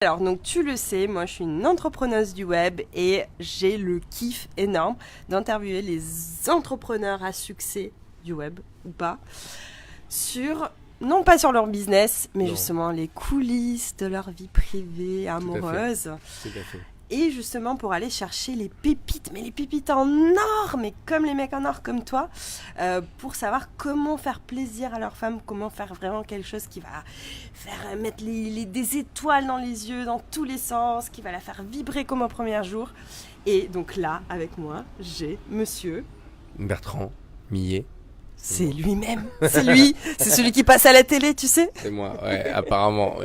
Alors donc tu le sais, moi je suis une entrepreneuse du web et j'ai le kiff énorme d'interviewer les entrepreneurs à succès du web ou pas non pas sur leur business, mais Non. justement les coulisses de leur vie privée, amoureuse. Tout à fait. Et justement pour aller chercher les pépites, mais les pépites en or, mais comme les mecs en or comme toi, pour savoir comment faire plaisir à leur femme, comment faire vraiment quelque chose qui va faire mettre des étoiles dans les yeux, dans tous les sens, qui va la faire vibrer comme au premier jour. Et donc là, avec moi, j'ai monsieur... Bertrand Millet. C'est lui-même, c'est lui, c'est celui qui passe à la télé, tu sais. C'est moi, ouais, apparemment.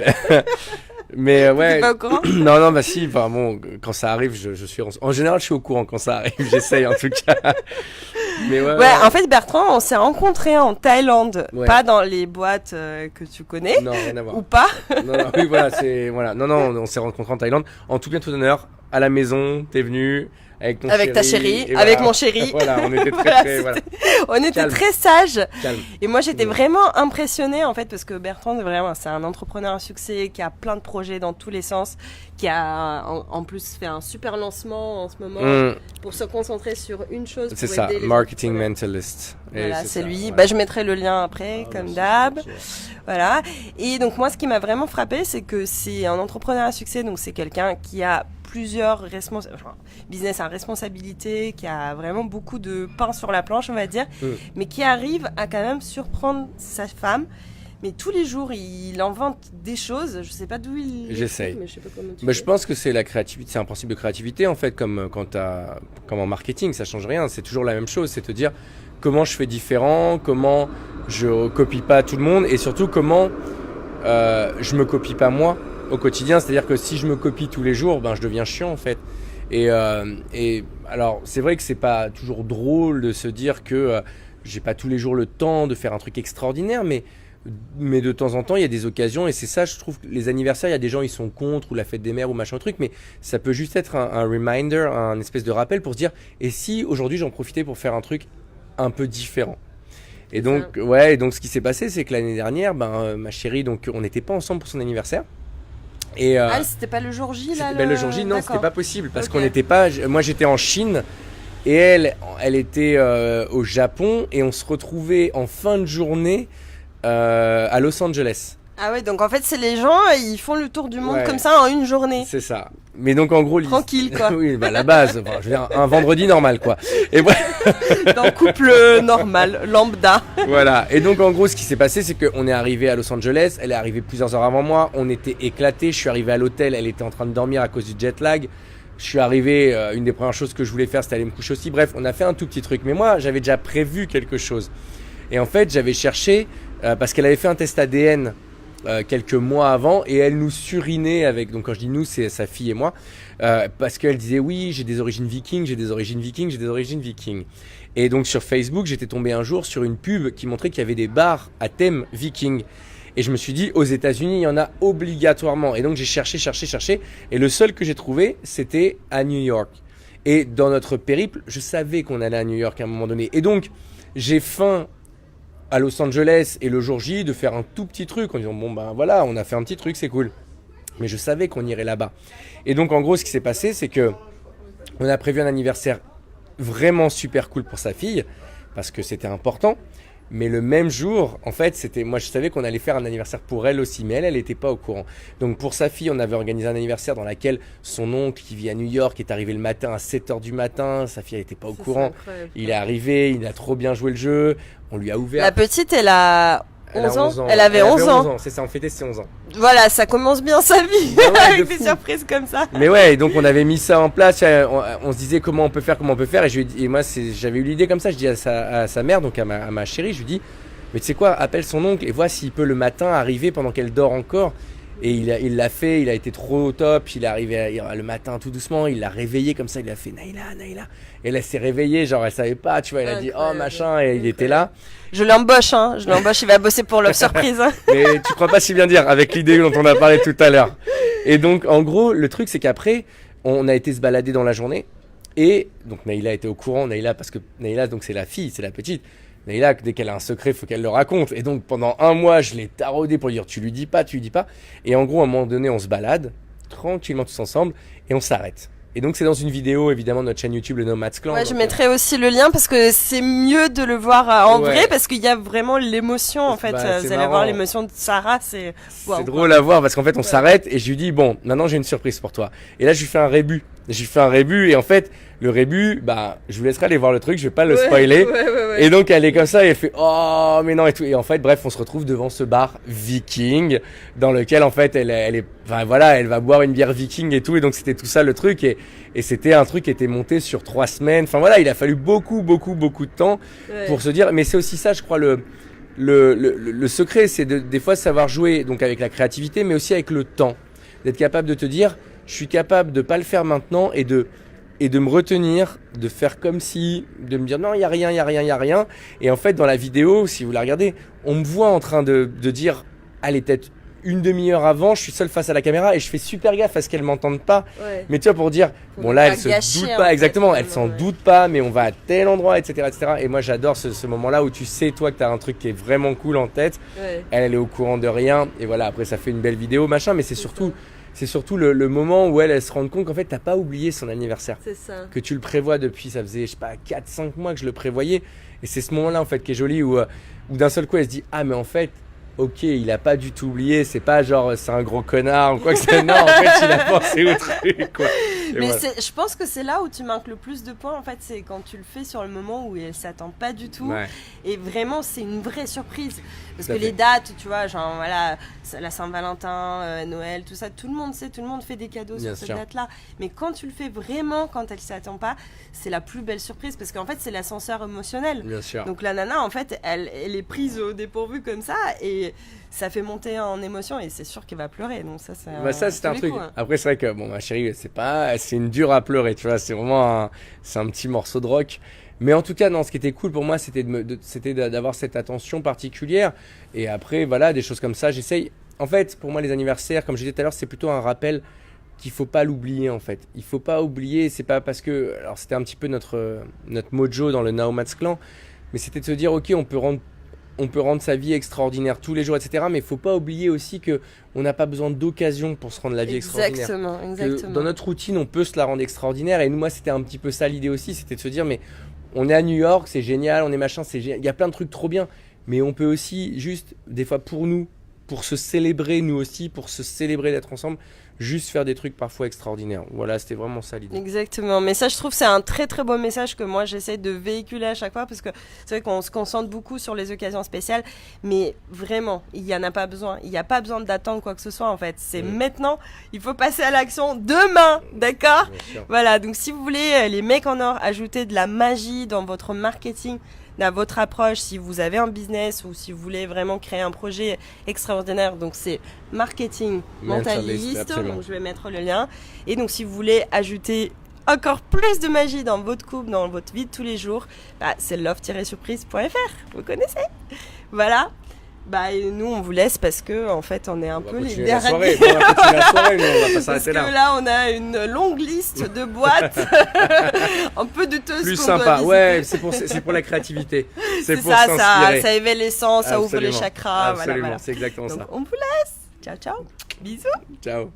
Mais ouais. T'es pas au courant ? Non, bah si, enfin bon, quand ça arrive, je suis. En général, je suis au courant quand ça arrive, j'essaye en tout cas. Mais Ouais, en fait, Bertrand, on s'est rencontrés en Thaïlande, Ouais. pas dans les boîtes que tu connais, Non, rien à voir. ou pas. Non, oui, voilà, c'est. Voilà. Non, on s'est rencontrés en Thaïlande. En tout bien, tout honneur, à la maison, t'es venu. Avec ton Avec ta chéri, chérie, et avec voilà. mon chéri. Voilà, on était Voilà, voilà. On était Calme. très sages. Calme. Et moi, j'étais Ouais. vraiment impressionnée, en fait, parce que Bertrand, vraiment, c'est un entrepreneur à succès qui a plein de projets dans tous les sens, qui a en plus fait un super lancement en ce moment pour se concentrer sur une chose. C'est pour ça, aider les marketing entrepreneurs. mentalist. Et Voilà, c'est ça, lui. ouais. Bah, je mettrai le lien après, Ah, comme merci, d'hab. merci. Voilà. Et donc, moi, ce qui m'a vraiment frappé, c'est que c'est un entrepreneur à succès. Donc, c'est quelqu'un qui a plusieurs business à responsabilité, qui a vraiment beaucoup de pain sur la planche, on va dire, mais qui arrive à quand même surprendre sa femme. Mais tous les jours, il invente des choses. Je sais pas d'où il. J'essaye. Mais je sais pas comment tu Bah, fais. je pense que c'est la créativité, c'est un principe de créativité en fait, comme comme en marketing, ça change rien, c'est toujours la même chose, c'est te dire comment je fais différent, comment je copie pas tout le monde et surtout comment je me copie pas moi au quotidien, c'est-à-dire que si je me copie tous les jours, ben je deviens chiant en fait. Et alors c'est vrai que c'est pas toujours drôle de se dire que j'ai pas tous les jours le temps de faire un truc extraordinaire, mais de temps en temps il y a des occasions et c'est ça, je trouve que les anniversaires, il y a des gens ils sont contre ou la fête des mères ou machin truc, mais ça peut juste être un reminder, un espèce de rappel pour se dire et si aujourd'hui j'en profitais pour faire un truc un peu différent. Et donc et donc ce qui s'est passé c'est que l'année dernière ma chérie, donc on n'était pas ensemble pour son anniversaire. Et Ah, c'était pas le jour J là le jour J, non, D'accord. c'était pas possible parce Ok. qu'on n'était pas. Moi, j'étais en Chine et elle était au Japon et on se retrouvait en fin de journée à Los Angeles. Ah ouais, donc en fait, c'est les gens, ils font le tour du monde Ouais. comme ça en une journée. C'est ça. Mais donc en gros, Tranquille, quoi. oui, bah la base. Enfin, je veux dire, un vendredi normal, quoi. Et Dans couple normal, lambda. voilà. Et donc en gros, ce qui s'est passé, c'est qu'on est arrivé à Los Angeles. Elle est arrivée plusieurs heures avant moi. On était éclatés. Je suis arrivé à l'hôtel. Elle était en train de dormir à cause du jet lag. Je suis arrivé. Une des premières choses que je voulais faire, c'était aller me coucher aussi. Bref, on a fait un tout petit truc. Mais moi, j'avais déjà prévu quelque chose. Et en fait, j'avais cherché parce qu'elle avait fait un test ADN quelques mois avant et elle nous surinait avec. Donc quand je dis nous, c'est sa fille et moi. Parce qu'elle disait oui, j'ai des origines vikings, j'ai des origines vikings, j'ai des origines vikings. Et donc sur Facebook, j'étais tombé un jour sur une pub qui montrait qu'il y avait des bars à thème viking. Et je me suis dit, aux États-Unis, il y en a obligatoirement. Et donc j'ai cherché. Et le seul que j'ai trouvé, c'était à New York. Et dans notre périple, je savais qu'on allait à New York à un moment donné. Et donc j'ai faim à Los Angeles et le jour J de faire un tout petit truc en disant bon ben voilà, on a fait un petit truc, c'est cool. Mais je savais qu'on irait là-bas. Et donc en gros, ce qui s'est passé, c'est que on a prévu un anniversaire vraiment super cool pour sa fille parce que c'était important. Mais le même jour, en fait, moi je savais qu'on allait faire un anniversaire pour elle aussi, mais elle était pas au courant. Donc pour sa fille, on avait organisé un anniversaire dans lequel son oncle qui vit à New York est arrivé le matin à 7h du matin. Sa fille, elle était pas au courant. Il est arrivé, il a trop bien joué le jeu. On lui a ouvert. La petite, elle a 11 ans. Elle Elle avait 11 ans. C'est ça, on fêtait ses 11 ans. Voilà, ça commence bien sa vie. Ouais, de avec des fou. surprises comme ça. Mais ouais, et donc on avait mis ça en place, on se disait comment on peut faire, et je lui ai dit, et moi j'avais eu l'idée comme ça, je dis à sa mère, donc à ma chérie, je lui dis, mais tu sais quoi, appelle son oncle et vois s'il peut le matin arriver pendant qu'elle dort encore. Et il l'a fait, il a été trop top, il est arrivé le matin tout doucement, il l'a réveillée comme ça, il a fait Naïla. Et elle s'est réveillée, genre elle savait pas, tu vois, elle a dit oh machin, et il était là. Je l'embauche, il va bosser pour Love Surprise. Mais tu crois pas si bien dire avec l'idée dont on a parlé tout à l'heure. Et donc en gros, le truc c'est qu'après, on a été se balader dans la journée. Et donc Naïla était au courant, parce que Naïla donc c'est la fille, c'est la petite. Naïla, dès qu'elle a un secret, il faut qu'elle le raconte. Et donc pendant un mois, je l'ai taraudé pour lui dire tu lui dis pas. Et en gros, à un moment donné, on se balade. tranquillement tous ensemble et on s'arrête. Et donc c'est dans une vidéo évidemment de notre chaîne YouTube le Nomads Clan. Ouais, je mettrai aussi le lien parce que c'est mieux de le voir en vrai parce qu'il y a vraiment l'émotion en fait. Vous allez voir l'émotion de Sarah, c'est drôle à voir parce qu'en fait on s'arrête et je lui dis bon maintenant j'ai une surprise pour toi. Et là je lui fais un rébut. Et en fait le rébut, je vous laisserai aller voir le truc, je vais pas le spoiler. Et donc elle est comme ça et elle fait oh mais non et tout. Et en fait bref on se retrouve devant ce bar viking dans lequel en fait elle va boire une bière viking et tout. Et donc c'était tout ça le truc et c'était un truc qui était monté sur 3 semaines. Enfin voilà, il a fallu beaucoup de temps pour se dire. Mais c'est aussi ça je crois le secret, c'est des fois savoir jouer donc avec la créativité mais aussi avec le temps. D'être capable de te dire je suis capable de pas le faire maintenant et de me retenir, de faire comme si, de me dire non, il y a rien. Et en fait, dans la vidéo, si vous la regardez, on me voit en train de dire, allez, peut-être une demi-heure avant, je suis seul face à la caméra et je fais super gaffe à ce qu'elle m'entende pas. Ouais. Mais tu vois, pour dire, bon là, elle se doute pas, exactement, elle s'en doute pas, mais on va à tel endroit, etc. Et moi, j'adore ce moment-là où tu sais, toi, que t'as un truc qui est vraiment cool en tête. Ouais. Elle est au courant de rien. Et voilà, après, ça fait une belle vidéo, machin, mais c'est surtout le moment où elle se rend compte qu'en fait, t'as pas oublié son anniversaire. C'est ça. Que tu le prévois depuis, ça faisait, je sais pas, 4-5 mois que je le prévoyais. Et c'est ce moment-là, en fait, qui est joli où d'un seul coup, elle se dit, ah, mais en fait, ok, il a pas du tout oublié, c'est pas genre c'est un gros connard ou quoi que ce soit. Non, en fait, il a pensé au truc, quoi. Mais voilà. Je pense que c'est là où tu marques le plus de points, en fait, c'est quand tu le fais sur le moment où elle s'attend pas du tout. Ouais. Et vraiment, c'est une vraie surprise. Parce que les dates, tu vois, genre voilà, la Saint-Valentin, Noël, tout ça, tout le monde sait, tout le monde fait des cadeaux sur cette date-là. Mais quand tu le fais vraiment, quand elle s'attend pas, c'est la plus belle surprise parce qu'en fait, c'est l'ascenseur émotionnel. Bien sûr. Donc la nana, en fait, elle est prise au dépourvu comme ça et ça fait monter en émotion et c'est sûr qu'elle va pleurer. Donc ça, c'est un truc. Coup, hein. Après, c'est vrai que bon, ma chérie, c'est une dure à pleurer, tu vois. C'est vraiment c'est un petit morceau de rock. Mais en tout cas, non, ce qui était cool pour moi, c'était d'avoir cette attention particulière. Et après, voilà, des choses comme ça, j'essaye. En fait, pour moi, les anniversaires, comme je disais tout à l'heure, c'est plutôt un rappel qu'il faut pas l'oublier, en fait. Il faut pas oublier, c'est pas parce que... Alors, c'était un petit peu notre mojo dans le Nomads Clan, mais c'était de se dire, ok, on peut rendre sa vie extraordinaire tous les jours, etc. Mais il faut pas oublier aussi qu'on n'a pas besoin d'occasion pour se rendre la vie extraordinaire. Exactement. Que dans notre routine, on peut se la rendre extraordinaire. Et nous, moi, c'était un petit peu ça l'idée aussi, c'était de se dire, mais... On est à New York, c'est génial, on est machin, c'est génial. Il y a plein de trucs trop bien. Mais on peut aussi, juste, des fois pour nous, pour se célébrer, nous aussi, pour se célébrer d'être ensemble, juste faire des trucs parfois extraordinaires. Voilà, c'était vraiment ça l'idée. Exactement. Mais ça, je trouve, c'est un très très beau message que moi, j'essaie de véhiculer à chaque fois parce que c'est vrai qu'on se concentre beaucoup sur les occasions spéciales. Mais vraiment, il n'y en a pas besoin. Il n'y a pas besoin d'attendre quoi que ce soit, en fait. C'est maintenant, il faut passer à l'action demain, d'accord ? Voilà, donc si vous voulez, les mecs en or, ajouter de la magie dans votre marketing, dans votre approche, si vous avez un business ou si vous voulez vraiment créer un projet extraordinaire, donc c'est marketing mentaliste, donc je vais mettre le lien. Et donc si vous voulez ajouter encore plus de magie dans votre couple, dans votre vie de tous les jours, c'est love-surprise.fr, vous connaissez. Voilà. Et nous on vous laisse parce que en fait on est un peu les derniers. On va continuer la soirée, mais on va pas s'arrêter là. Parce que là on a une longue liste de boîtes, un peu douteuse. Plus sympa, ouais, c'est pour la créativité. C'est pour s'inspirer. Ça éveille les sens, ça ouvre les chakras. Absolument, voilà. C'est exactement donc, ça. On vous laisse. Ciao, bisous. Ciao.